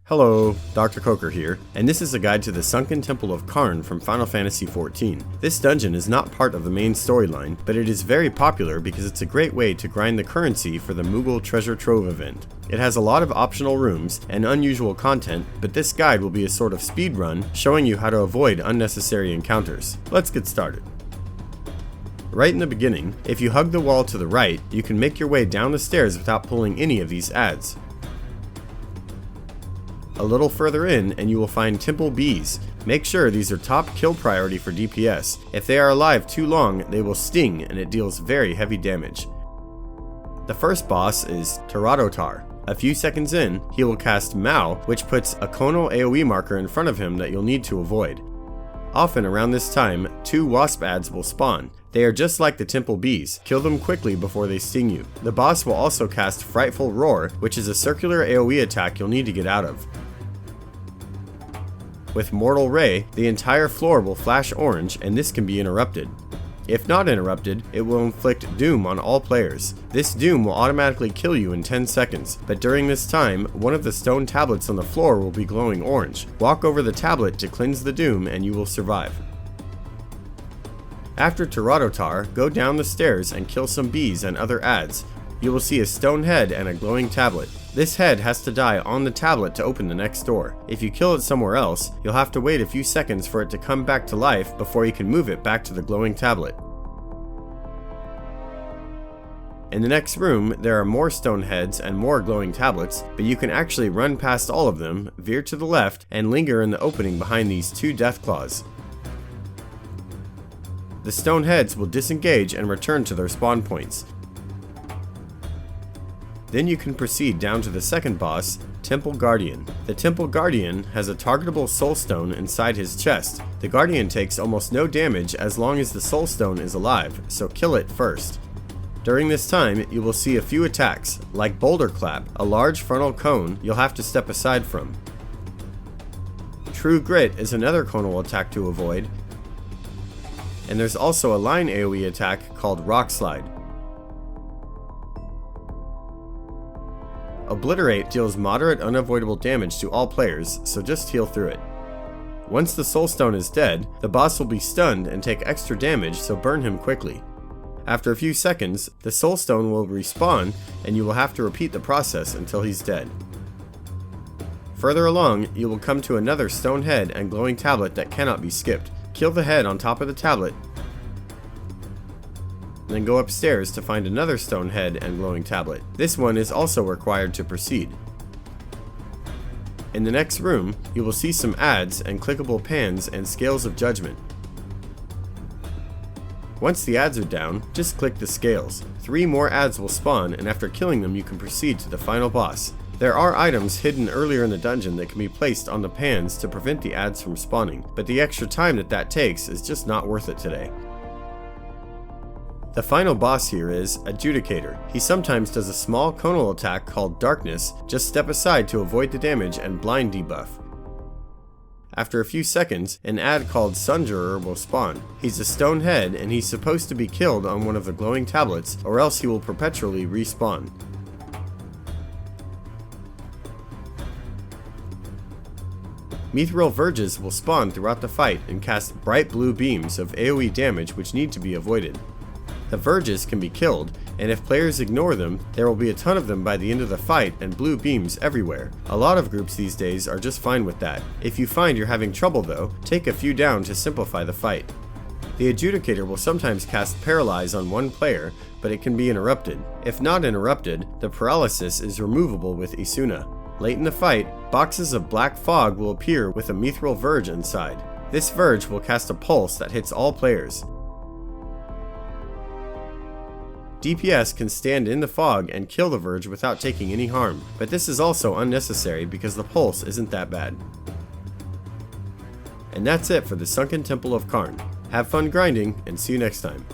Hello, Dr. Coker here, and this is a guide to the Sunken Temple of Qarn from Final Fantasy XIV. This dungeon is not part of the main storyline, but it is very popular because it's a great way to grind the currency for the Moogle Treasure Trove event. It has a lot of optional rooms and unusual content, but this guide will be a sort of speed run showing you how to avoid unnecessary encounters. Let's get started. Right in the beginning, if you hug the wall to the right, you can make your way down the stairs without pulling any of these adds. A little further in and you will find Temple Bees. Make sure these are top kill priority for DPS. If they are alive too long, they will sting and it deals very heavy damage. The first boss is Teratotaur. A few seconds in, he will cast Mao, which puts a conal AoE marker in front of him that you'll need to avoid. Often around this time, 2 wasp adds will spawn. They are just like the Temple Bees. Kill them quickly before they sting you. The boss will also cast Frightful Roar, which is a circular AoE attack you'll need to get out of. With Mortal Ray, the entire floor will flash orange and this can be interrupted. If not interrupted, it will inflict doom on all players. This doom will automatically kill you in 10 seconds, but during this time, one of the stone tablets on the floor will be glowing orange. Walk over the tablet to cleanse the doom and you will survive. After Teratotaur, go down the stairs and kill some bees and other adds. You will see a stone head and a glowing tablet. This head has to die on the tablet to open the next door. If you kill it somewhere else, you'll have to wait a few seconds for it to come back to life before you can move it back to the glowing tablet. In the next room, there are more stone heads and more glowing tablets, but you can actually run past all of them, veer to the left, and linger in the opening behind these 2 death claws. The stone heads will disengage and return to their spawn points. Then you can proceed down to the second boss, Temple Guardian. The Temple Guardian has a targetable soul stone inside his chest. The Guardian takes almost no damage as long as the soul stone is alive, so kill it first. During this time, you will see a few attacks, like Boulder Clap, a large frontal cone you'll have to step aside from. True Grit is another conal attack to avoid, and there's also a line AoE attack called Rock Slide. Obliterate deals moderate unavoidable damage to all players, so just heal through it. Once the soul stone is dead, the boss will be stunned and take extra damage, so burn him quickly. After a few seconds, the soul stone will respawn and you will have to repeat the process until he's dead. Further along, you will come to another stone head and glowing tablet that cannot be skipped. Kill the head on top of the tablet, then go upstairs to find another stone head and glowing tablet. This one is also required to proceed. In the next room, you will see some adds and clickable pans and scales of judgment. Once the adds are down, just click the scales. 3 more adds will spawn, and after killing them you can proceed to the final boss. There are items hidden earlier in the dungeon that can be placed on the pans to prevent the adds from spawning, but the extra time that takes is just not worth it today. The final boss here is Adjudicator. He sometimes does a small conal attack called Darkness. Just step aside to avoid the damage and blind debuff. After a few seconds, an ad called Sunjurer will spawn. He's a stone head and he's supposed to be killed on one of the glowing tablets or else he will perpetually respawn. Mithril Verges will spawn throughout the fight and cast bright blue beams of AoE damage which need to be avoided. The Verges can be killed, and if players ignore them, there will be a ton of them by the end of the fight and blue beams everywhere. A lot of groups these days are just fine with that. If you find you're having trouble though, take a few down to simplify the fight. The Adjudicator will sometimes cast Paralyze on one player, but it can be interrupted. If not interrupted, the paralysis is removable with Isuna. Late in the fight, boxes of black fog will appear with a Mithril Verge inside. This Verge will cast a pulse that hits all players. DPS can stand in the fog and kill the Verge without taking any harm, but this is also unnecessary because the pulse isn't that bad. And that's it for the Sunken Temple of Qarn. Have fun grinding, and see you next time.